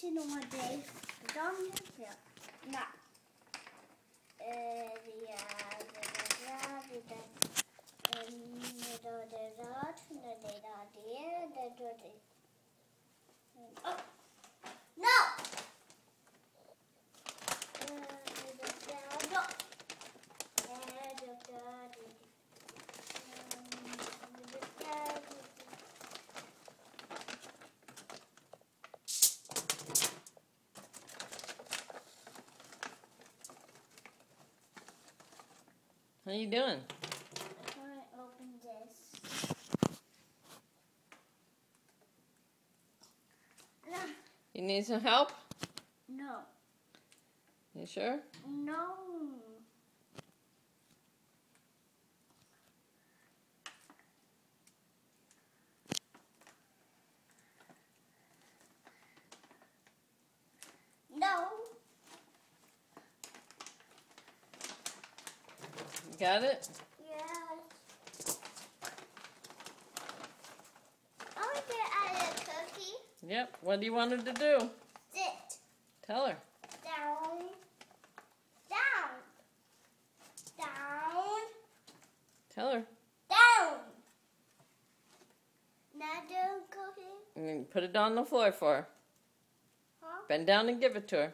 to nowadays. Nah. Oh, no! What are you doing? I'm going to open this. You need some help? No. You sure? No. No. You got it? Yes. I want to add a cookie. Yep. What do you want her to do? Sit. Tell her. Down. Down. Down. Tell her. Down. Now do cookie. And then put it on the floor for her. Huh? Bend down and give it to her.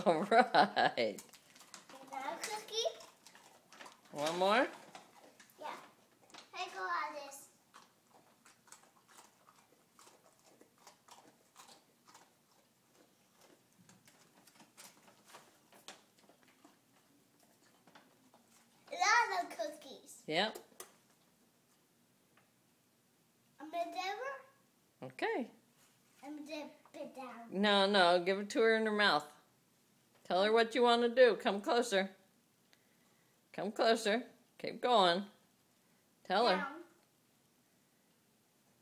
All right. Another cookie? One more? Yeah. Hey, go on this. Another cookies. Yep. I'm gonna dip Okay. I'm gonna dip it down. No. Give it to her in her mouth. Tell her what you want to do. Come closer. Come closer. Keep going. Tell her.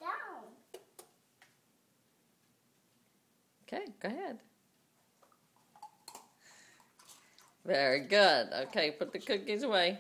Down. Okay, go ahead. Very good. Okay, put the cookies away.